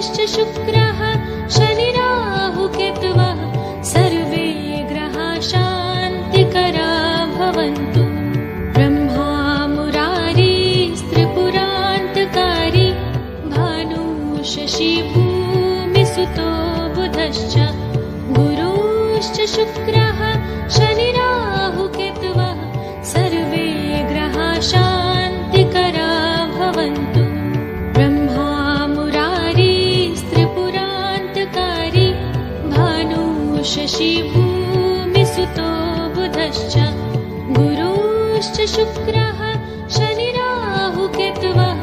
गुरुश्च शुक्रः शनिराहुकेतवः सर्वे ग्रहाः शान्तिकरा भवन्तु। ब्रह्मा मुरारिस्त्रिपुरान्तकारी भानु शशि भूमिसुतो बुधश्च गुरुश्च शुक्रः शनिराहुकेतवः सर्वे ग्रहाः शान्तिकरा भवन्तु। ब्रह्मा मुरारिस्त्रिपुरान्तकारी भानु शशि भूमिसुतो बुधश्च गुरुश्च शुक्रः शनिराहुकेतवः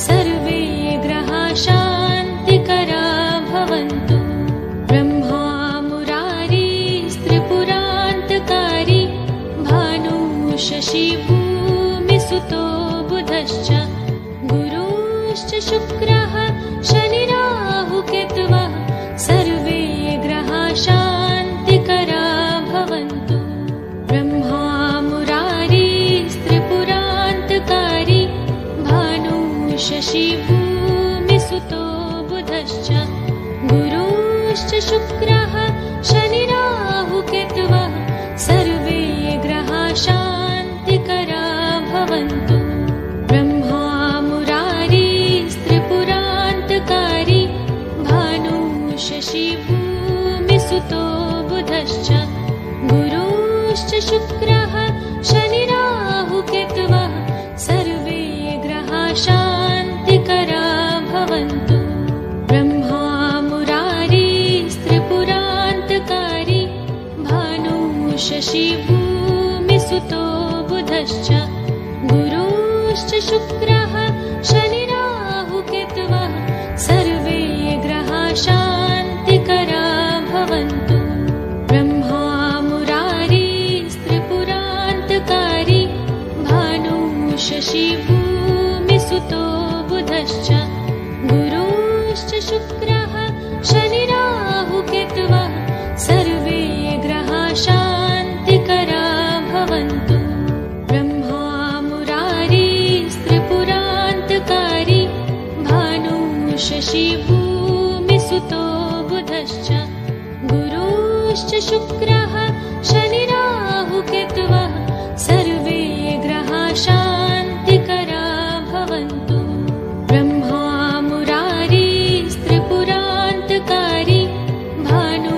सर्वे ग्रहाः शान्तिकरा भवन्तु। ब्रह्मा मुरारिस्त्रिपुरान्तकारी भानु शशि भूमिसुतो बुधश्च गुरुश्च शुक्रः शनिराहुकेतवः सर्वे ग्रहाः शान्तिकरा भवन्तु। ब्रह्मा मुरारिस्त्रिपुरान्तकारी भानु शशि भूमिसुतो बुधश्च गुरुश्च शुक्रः शनिराहुकेतवः सर्वे ग्रहाः शान्तिकरा भवन्तु। ब्रह्मा मुरारिस्त्रिपुरान्तकारी भानु शशि भूमिसुतो बुधश्च गुरुश्च शुक्रः शनिराहुकेतवः सर्वे ग्रहाः शान्तिकरा भवन्तु। ब्रह्मा मुरारिस्त्रिपुरान्तकारी भानु शशि भूमिसुतो बुधश्च गुरुश्च शुक्रः शनिराहुकेतवः सर्वे ग्रहाः शान्तिकरा भवन्तु। ब्रह्मा मुरारिस्त्रिपुरान्तकारी भानु शशि भूमिसुतो बुधश्च गुरुश्च शुक्रः शनिराहुकेतवः सर्वे ग्रहाः शान्तिकरा भवन्तु। ब्रह्मा मुरारिस्त्रिपुरान्तकारी भानु शशि भूमिसुतो बुधश्च गुरुश्च शुक्रः शनिराहुकेतवः सर्वे ग्रहाः शान्तिकरा भवन्तु। ब्रह्मा मुरारिस्त्रिपुरान्तकारी भानु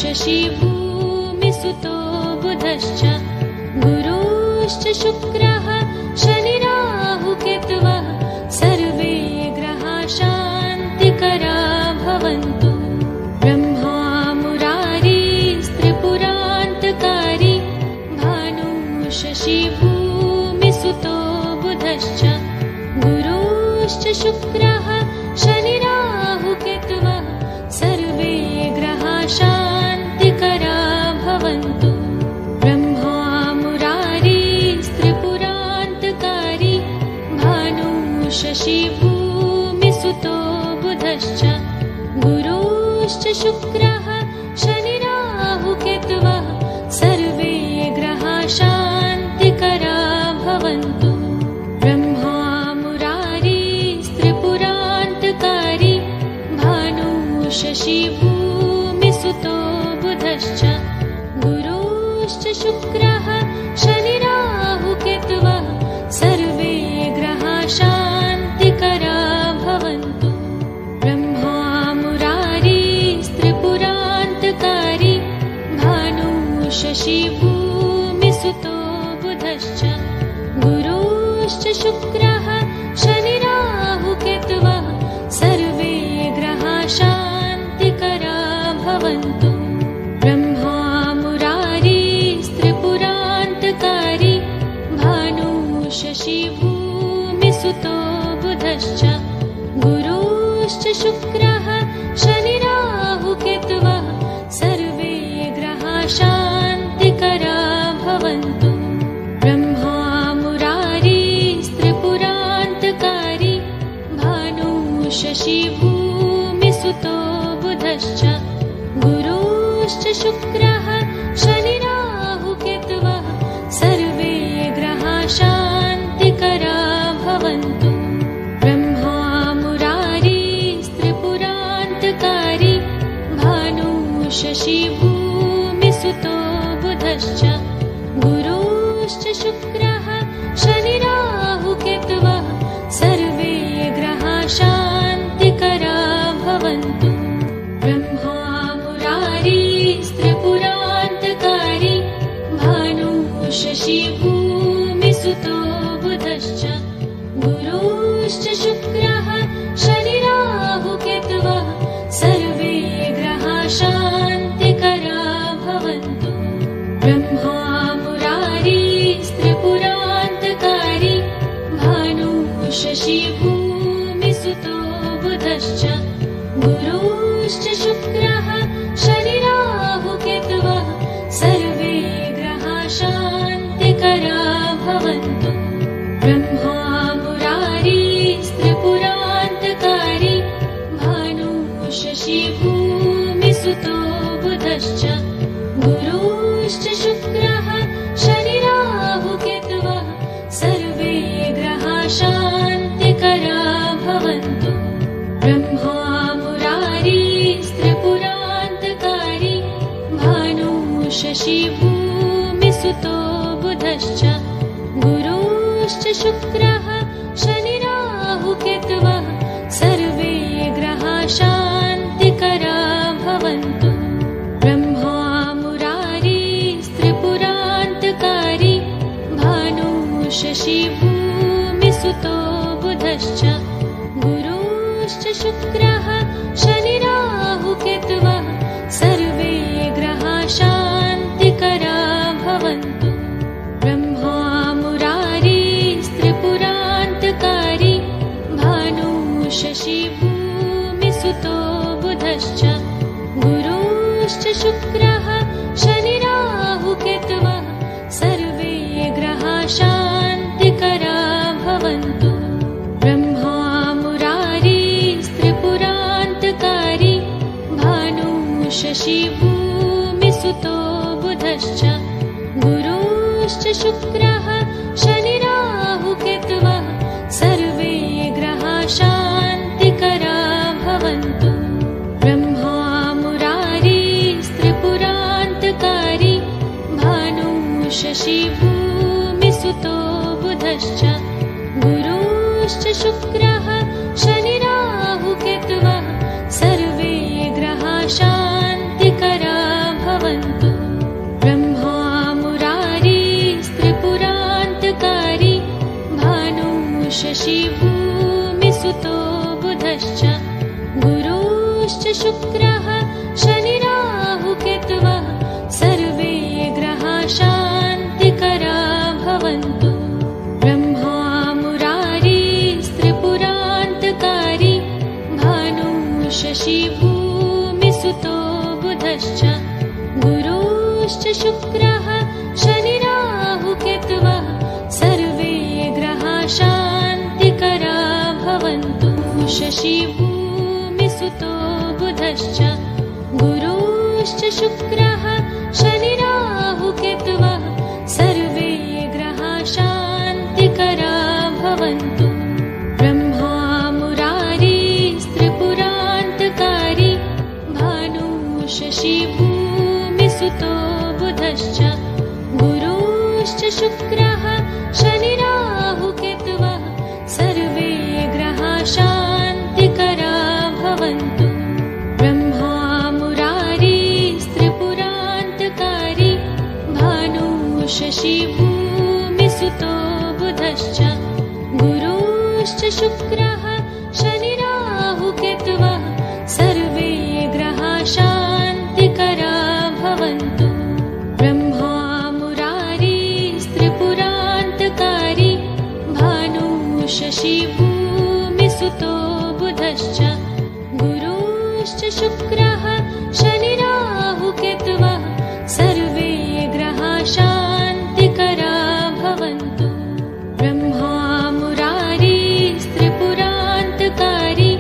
शशि भूमिसुतो बुधश्च गुरुश्च शुक्रः शनिराहुकेतवः सर्वे ग्रहाः शान्तिकरा भवन्तु। ब्रह्मा मुरारिस्त्रिपुरान्तकारी भानु शशि भूमिसुतो बुधश्च गुरुश्च शुक्रः शनिराहुकेतवः सर्वे ग्रहाः शान्तिकरा भवन्तु। ब्रह्मा मुरारिस्त्रिपुरान्तकारी भानु शशि भूमिसुतो बुधश्च गुरुश्च शुक्रः शनिराहुकेतवः सर्वे ग्रहाः शान्तिकरा भवन्तु। ब्रह्मा मुरारिस्त्रिपुरान्तकारी भानु शशि भूमिसुतो बुधश्च गुरुश्च शुक्रः शनिराहुकेतवः सर्वे ग्रहाः शान्तिकरा भवन्तु। ब्रह्मा मुरारिस्त्रिपुरान्तकारी भानु शशि भूमिसुतो बुधश्च गुरुश्च शुक्रः शनिराहुकेतवः सर्वे ग्रहाः शान्तिकरा भवन्तु। ब्रह्मा मुरारिस्त्रिपुरान्तकारी भानु शशि भूमिसुतो बुधश्च गुरुश्च शुक्रः शनिराहुकेतवः सर्वे ग्रहाः शान्तिकरा भवन्तु। ब्रह्मा मुरारिस्त्रिपुरान्तकारी भानु शशि भूमिसुतो बुधश्च गुरुश्च शुक्रः शनिराहुकेतवः सर्वे ग्रहाः शान्तिकरा भवन्तु। ब्रह्मा मुरारिस्त्रिपुरान्तकारी शशी भूमिसुतो बुधश्च गुरुश्च शुक्रः शनिराहुकेतवः सर्वे ग्रहाः शान्तिकरा भवन्तु। ब्रह्मा मुरारिस्त्रिपुरान्तकारी भानुः शशी भूमिसुतो बुधश्च गुरुश्च शुक्रः शनिराहुकेतवः सर्वे ग्रहाः शान्तिकरा भवन्तु। ब्रह्मा मुरारिस्त्रिपुरान्तकारी भानुः शशी भूमिसुतो बुधश्च गुरुश्च शुक्रः शनिराहुकेतवः सर्वे ग्रहाः शान्तिकरा भवन्तु। ब्रह्मा मुरारिस्त्रिपुरान्तकारी भानुः शशी भूमिसुतो बुधश्च गुरुश्च शुक्रः शनिराहुकेतवः सर्वे ग्रहाः शान्तिकरा भवन्तु। ब्रह्मा मुरारिस्त्रिपुरान्तकारी भानुः शशी भूमिसुतो बुधश्च गुरुश्च शुक्रः शनिराहुकेतवः सर्वे ग्रहाः शान्तिकरा भवन्तु। ब्रह्मा मुरारिस्त्रिपुरान्तकारी भानुः शशी भूमिसुतो बुधश्च गुरुश्च शुक्रः शनिराहुकेतवः सर्वे ग्रहाः शान्तिकरा भवन्तु। ब्रह्मा मुरारिस्त्रिपुरान्तकारी भानुः शशी भूमिसुतो बुधश्च गुरुश्च शुक्रः शनिराहुकेतवः सर्वे ग्रहाः शान्तिकरा भवन्तु। ब्रह्मा मुरारिस्त्रिपुरान्तकारी भानुः शशी भूमिसुतो बुधश्च गुरुश्च शुक्रः शनिराहुकेतवः सर्वे ग्रहाः शान्तिकरा भवन्तु। ब्रह्मा मुरारिस्त्रिपुरान्तकारी भानुः शशी भूमिसुतो बुधश्च गुरुश्च शुक्रः शनिराहुकेतवः सर्वे ग्रहाः शान्तिकरा भवन्तु। ब्रह्मा मुरारिस्त्रिपुरान्तकारी भानुः शशी भूमिसुतो बुधश्च गुरुश्च शुक्रः शनिराहुकेतवः सर्वे ग्रहाः शान्तिकरा भवन्तु। ब्रह्मा मुरारिस्त्रिपुरान्तकारी भानुः शशी भूमिसुतो बुधश्च गुरुश्च शुक्रः शनिराहुकेतवः सर्वे ग्रहाः शान्तिकरा भवन्तु। शशी भूमिसुतो बुधश्च गुरुश्च शुक्रः शनिराहुकेतवः सर्वे ग्रहाः शान्तिकरा भवन्तु। ब्रह्मा मुरारिस्त्रिपुरान्तकारी भानुः शशी भूमिसुतो बुधश्च गुरुश्च शुक्रः शनिराहुकेतवः सर्वे ग्रहाः शान्तिकरा भवन्तु। ब्रह्मा मुरारिस्त्रिपुरान्तकारी भानुः शशी भूमिसुतो बुधश्च गुरुश्च शुक्रः शनिराहुकेतवः सर्वे ग्रहाः शान्तिकरा भवन्तु। ब्रह्मा मुरारिस्त्रिपुरान्तकारी भानुः शशी भूमिसुतो बुधश्च गुरुश्च शुक्रः शनिराहुकेतवः सर्वे ग्रहाः शान्तिकरा भवन्तु। ब्रह्मा मुरारिस्त्रिपुरान्तकारी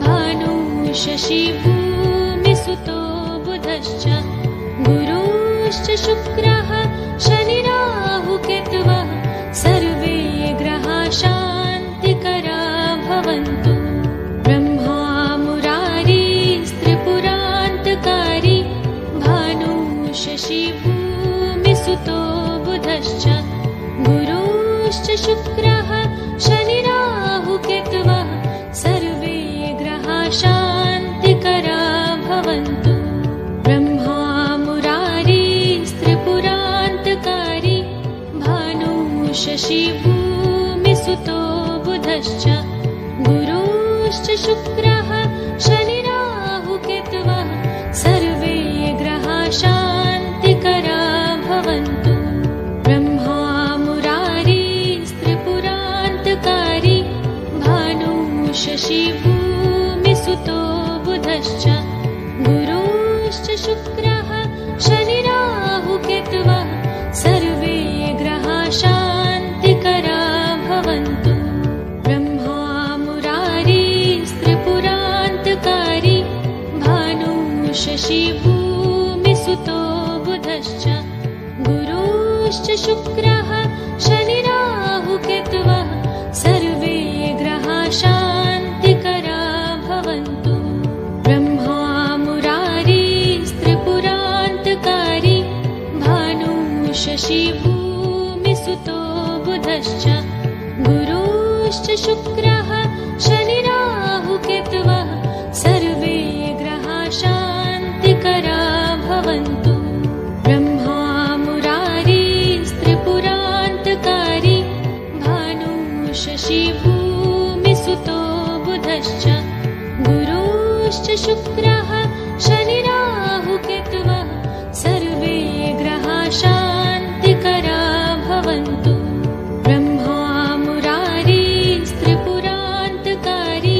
भानुः शशी भूमिसुतो बुधश्च गुरुश्च शुक्रः शनिराहुकेतवः सर्वे ग्रहाः शान्तिकरा भवन्तु। ब्रह्मा मुरारिस्त्रिपुरान्तकारी सुतो बुधश्च गुरुश्च शुक्रः शनिराहुकेतवः सर्वे ग्रहाः शान्तिकरा भवन्तु। ब्रह्मा मुरारिस्त्रिपुरान्तकारी भानुः शशी भूमिसुतो बुधश्च गुरुश्च शुक्रः शनिराहुकेतवः सर्वे ग्रहाः शान्तिकरा भवन्तु। ब्रह्मा मुरारिस्त्रिपुरान्तकारी भानुः शशी भूमिसुतो बुधश्च गुरुश्च शुक्रः शनिराहुकेतवः सर्वे ग्रहाः शान्तिकरा भवन्तु। ब्रह्मा मुरारिस्त्रिपुरान्तकारी भानुः शशी भूमिसुतो बुधश्च गुरुश्च शुक्रः शनिराहुकेतवः सर्वे ग्रहाः शान्तिकरा भवन्तु। ब्रह्मा मुरारिस्त्रिपुरान्तकारी भानुः शशी भूमिसुतो बुधश्च गुरुश्च शुक्रः शनिराहुकेतवः सर्वे ग्रहाः शान्तिकरा भवन्तु। ब्रह्मा मुरारिस्त्रिपुरान्तकारी भानुः शशी भूमिसुतो बुधश्च गुरुश्च शुक्रः शनिराहुकेतवः सर्वे ग्रहाः शान्तिकरा भवन्तु। ब्रह्मा मुरारिस्त्रिपुरान्तकारी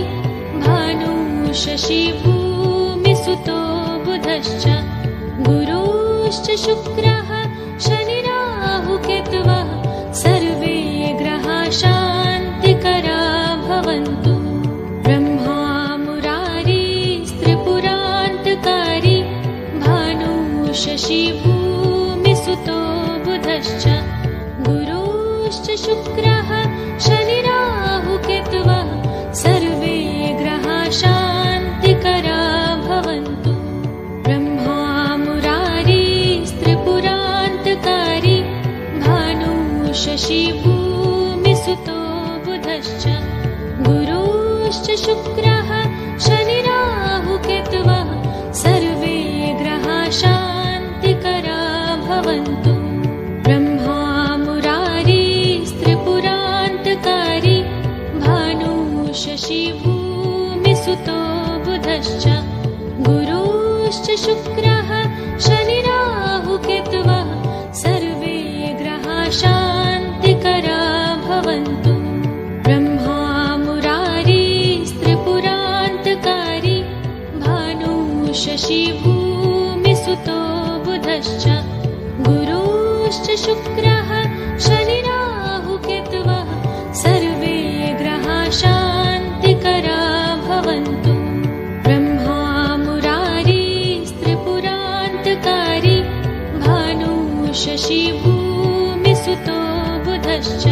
भानुः शशी भूमिसुतो बुधश्च गुरुश्च शुक्रः शनिराहुकेतवः सर्वे ग्रहाः शान्तिकरा भवन्तु। ब्रह्मा मुरारिस्त्रिपुरान्तकारी भानुः शशी भूमिसुतो बुधश्च गुरुश्च शुक्रः शनिराहुकेतवः सर्वे ग्रहाः शान्तिकरा भवन्तु। ब्रह्मा मुरारिस्त्रिपुरान्तकारी भानुः शशी भूमिसुतो बुधश्च गुरुश्च शुक्रः शनिराहुकेतवः सर्वे ग्रहाः शान्तिकरा भवन्तु। ब्रह्मा मुरारिस्त्रिपुरान्तकारी भानुः शशी भूमिसुतो बुधश्च गुरुश्च शुक्रः शनिराहुकेतवः सर्वे ग्रहाः शान्तिकरा भवन्तु। ब्रह्मा मुरारिस्त्रिपुरान्तकारी भानुः शशी भूमिसुतो बुधश्च गुरुश्च शुक्रः शनिराहुकेतवः सर्वे ग्रहाः शान्तिकरा भवन्तु। ब्रह्मा मुरारिस्त्रिपुरान्तकारी भानुः शशी भूमिसुतो बुधश्च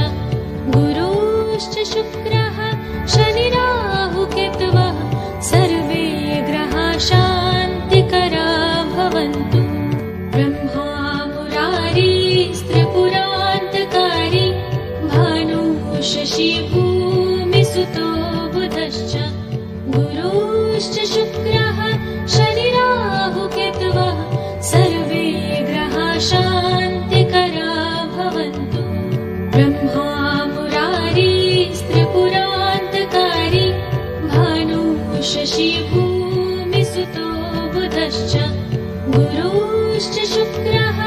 गुरुश्च शुक्रः शनिराहुकेतवः सर्वे ग्रहाः शान्तिकरा भवन्तु। ब्रह्मा मुरारिस्त्रिपुरान्तकारी भानुः शशी भूमिसुतो बुधश्च गुरुश्च शुक्रः शनिराहुकेतवः सर्वे ग्रहाः शान्तिकरा भवन्तु। ब्रह्मा मुरारिस्त्रिपुरान्तकारी भानुः शशी भूमिसुतो बुधश्च गुरुश्च शुक्रः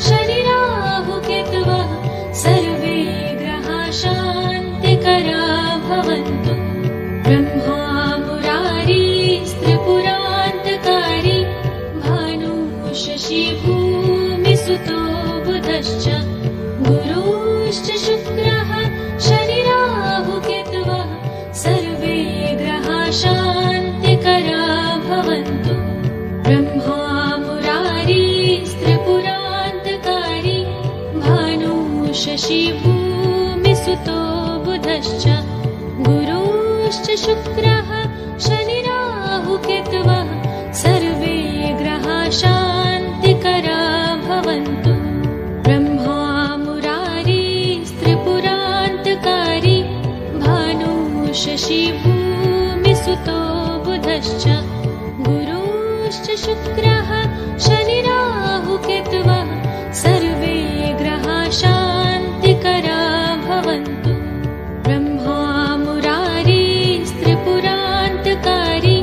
शनिराहुकेतवः सर्वे ग्रहाः शान्तिकरा भवन्तु। ब्रह्मा मुरारिस्त्रिपुरान्तकारी भानुः शशी भूमिसुतो बुधश्च गुरुश्च शुक्रः शनिराहुकेतवः सर्वे ग्रहाः शान्तिकरा भवन्तु। ब्रह्मा मुरारिस्त्रिपुरान्तकारी भानुः शशी भूमिसुतो बुधश्च गुरुश्च शुक्रः शनिराहुकेतवः सर्वे ग्रहाः शान्तिकरा भवन्तु। ब्रह्मा सुतो बुधश्च गुरुश्च शुक्रः शनिराहुकेतवः सर्वे ग्रहा शान्तिकरा भवन्तु। ब्रह्मा मुरारिस्त्रिपुरान्तकारी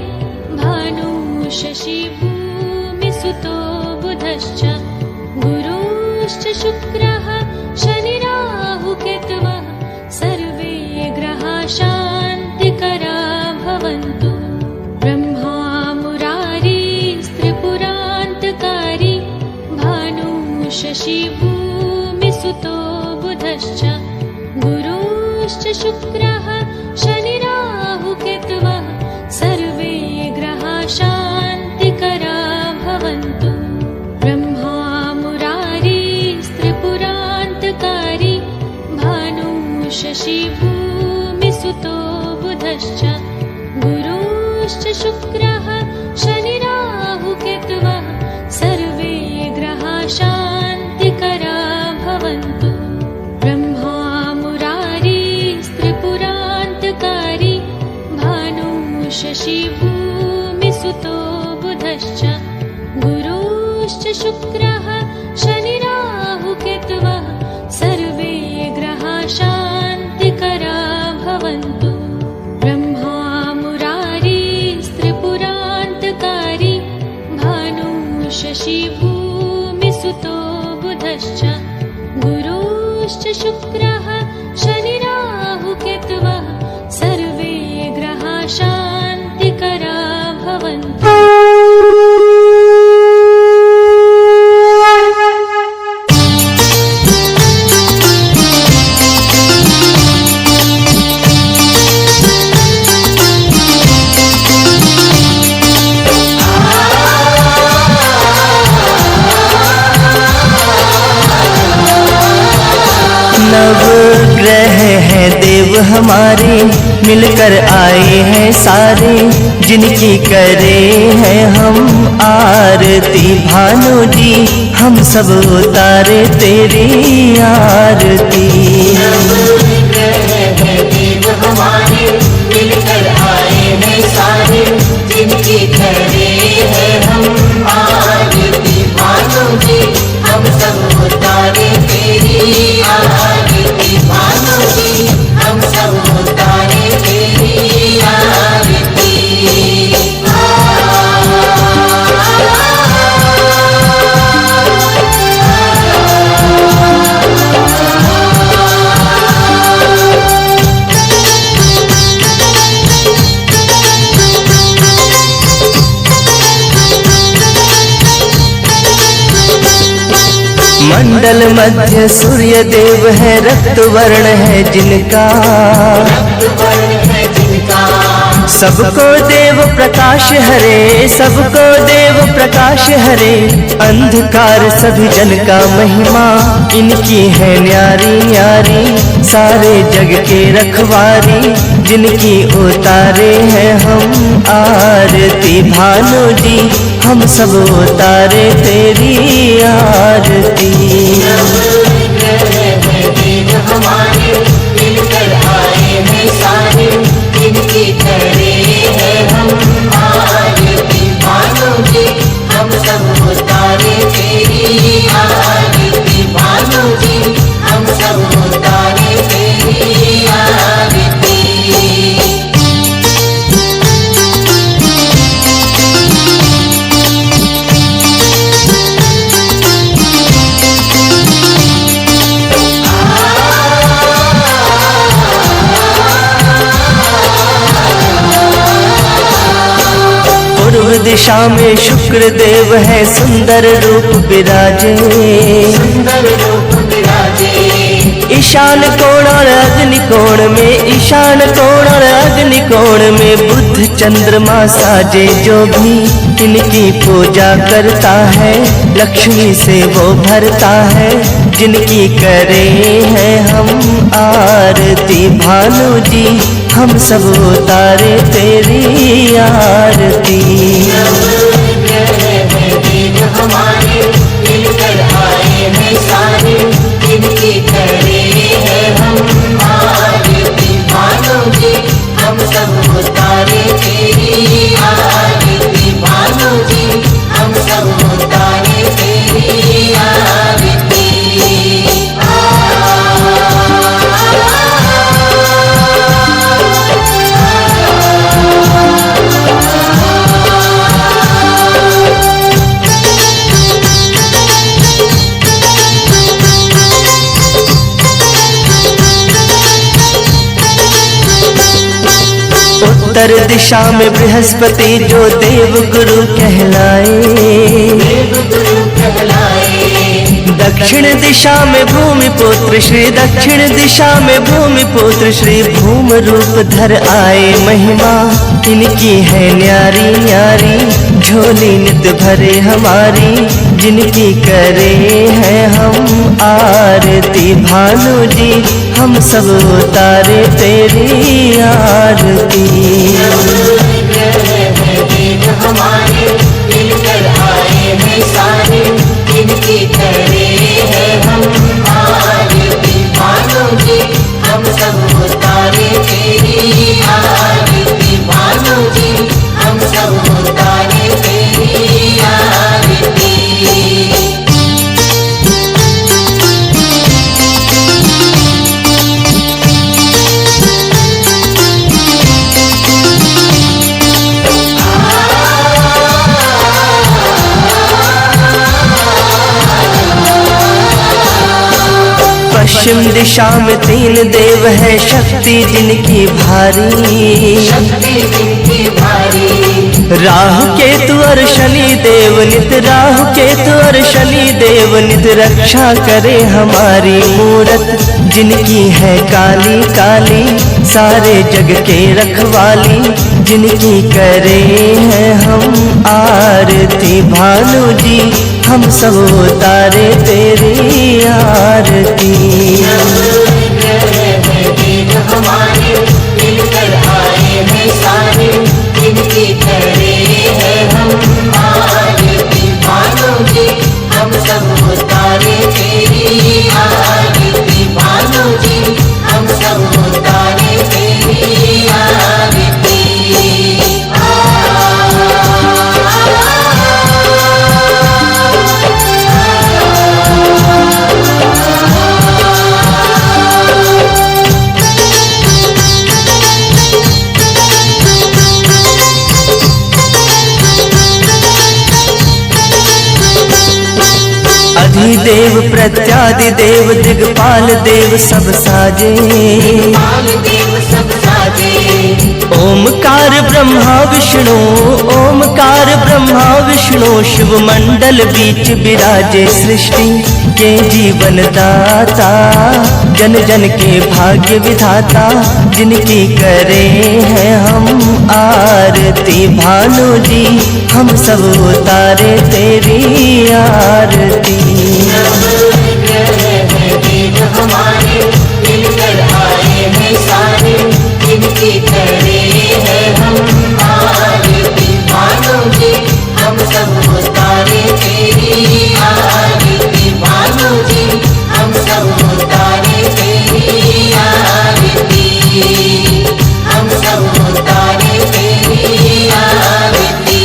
भानु शशि भूमिसुतो बुधश्च गुरुश्च शुक्रः शनिराहुकेतवः सर्वे ग्रहा शान्तिकरा भवन्तु। ब्रह्मा मुरारिस्त्रिपुरान्तकारी भानु शशि भूमिसुतो बुधश्च गुरुश्च शुक्रः शनिराहुकेतवः सर्वे ग्रहा शान्तिकरा भवन्तु। ब्रह्मा मुरारिस्त्रिपुरान्तकारी भानु शशि भूमिसुतो बुधश्च गुरुश्च शुक्रः शनिराहुकेतवः सर्वे ग्रहा शान्तिकरा भवन्तु। ब्रह्मा मुरारिस्त्रिपुरान्तकारी भानु शशि भूमिसुतो बुधश्च गुरुश्च शुक्रः शनिराहुकेतवः सर्वे ग्रहा शान्तिकरा भवन्तु। ब्रह्मा मुरारिस्त्रिपुरान्तकारी भानु शशि भूमिसुतो बुधश्च गुरुश्च शुक्रः शनिराहुकेतवः सर्वे ग्रहा शान्तिकरा भवन्तु। नवग्रह हैं देव हमारे मिलकर आए हैं सारे जिनकी करे हैं हम आरती। भानु जी हम सब उतारे तेरी आरती। नवग्रह हैं देव हमारे मिलकर आए हैं सारे जिनकी करे हैं हम आरती। भानु जी हम सब उतारे तेरी आरती। भानु जी हम सब उतारे तेरी आरती। मंडल मध्य सूर्य देव है रक्त वर्ण है जिनका सबको देव प्रकाश हरे सबको देव प्रकाश हरे। अंधकार सभी जन का महिमा इनकी है न्यारी न्यारी सारे जग के रखवारी जिनकी उतारे हैं हम आरती। भानु जी हम सब उतारे तेरी आरती। हमारे मिलकर आए हैं सारे जिनकी करे हैं हम आरती। भानु जी हम सब उतारे तेरी आरती। भानु जी हम सब उतारे तेरी आरती। पूर्व दिशा में शुक्र देव है सुंदर रूप विराजे। सुंदर रूप विराजे ईशान कोण और अग्नि कोण में ईशान कोण और अग्नि कोण में बुध चंद्रमा साजे। जो भी इनकी पूजा करता है लक्ष्मी से वो भरता है जिनकी करे हैं हम आरती। भानु जी हम सब उतारे तेरी आरती। हमारे मिलकर आए हैं सारे जिनकी करे हैं हम आरती। भानु जी हम सब उतारे तेरी उत्तर दिशा में बृहस्पति जो देव गुरु कहलाए, देव गुरु कहलाए। दक्षिण दिशा में भूमि पुत्र श्री, दक्षिण दिशा में भूमि पुत्र श्री भूम रूप धर आए। महिमा इनकी है न्यारी न्यारी, झोली नित भरे हमारी, जिनकी करे हैं हम आरती। भानु जी हम सब उतारे तेरी आरती। देव हमारे मिलकर आए हैं सारे, जिनकी करे हैं हम आरती। भानु जी हम सब उतारे तेरी आरती। भानु जी हम सब उतारे तेरी आरती। पश्चिम दिशा में तीन देव है शक्ति जिनकी भारी, शक्ति जिनकी भारी। राहु केतु और शनि देव नित, राहु केतु और शनि देव नित रक्षा करे हमारी। मूरत जिनकी है काली काली, सारे जग के रखवाली, जिनकी करे हैं हम आरती। भानु जी हम सब उतारे तेरी आरती। देव हमारे मिलकर आए हैं सारे, जिनकी करे हैं हम आरती। भानु जी हम सब उतारे तेरी आरती। भानु जी हम सब उतारे तेरी आरती। अधिदेव प्रत्यादि देव दिगपाल देव सब साजे, पाल देव सब साजे। ओमकार ब्रह्मा विष्णु, ओमकार ब्रह्मा विष्णु, शिव मंडल बीच विराजे। सृष्टि के जीवन दाता, जन जन के भाग्य विधाता, जिनकी करे हैं हम आरती। भानु जी हम सब उतारे तेरी आरती। देव हमारे मिलकर आए हैं सारे, जिनकी करे हैं हम आरती। भानु जी हम सब उतारे तेरी आरती। भानु जी हम सब उतारे तेरी आरती। हम सब उतारे तेरी आरती।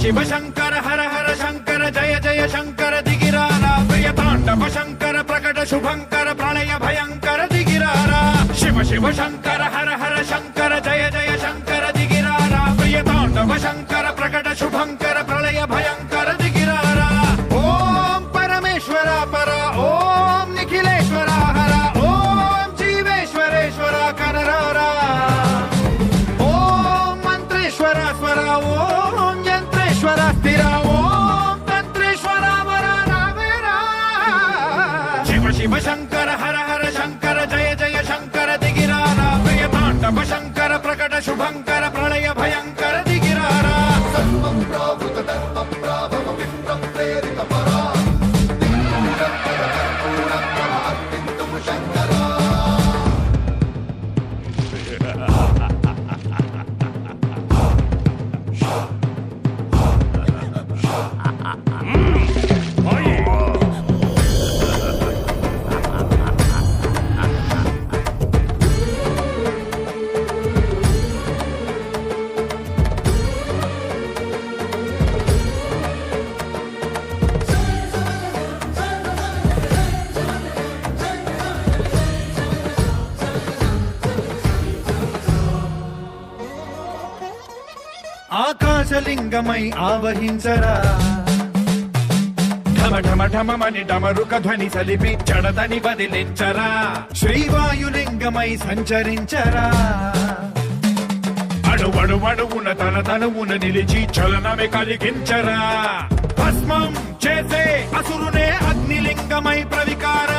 शिव शंकर हर हर शंकर जय जय शंकर दिगिरारा प्रिय तांडव शंकर प्रकट शुभंकर प्रलय भयंकर दिगिरारा शिव शिव शंकर हर हर शंकर जय जय शंकर दिगिरारा प्रिय तांडव शंकर प्रकट शुभंकर प्रलय भयंकर दिगिरारा ओम परमेश्वरा परा ओम निखिलेश्वरा हरा ओम जीवेश्वरेश्वरा कनरारा ओम मंत्रेश्वरा स्वरा ओम यंत्रेश्वरा स्थिरा ओम तंत्रेश्वरा वरा रावेरा शिव शिव शंकर हर हर शंकर जय जय शंकर दिगिरारा प्रिय तांडव शंकर प्रकट शुभंकर प्रलय भयंकर दिगिरारा ఆకాశలింగమై ఆవహించరా ఢమ ఢమ ఢమమని డమరుక ధ్వని సలిపి జడదని వదిలించరా శ్రీవాయులింగమై సంచరించరా అణువణువున తన తనువున నిలిచి చలనమే కలిగించరా భస్మం చేసే అసురునే అగ్నిలింగమై ప్రవికార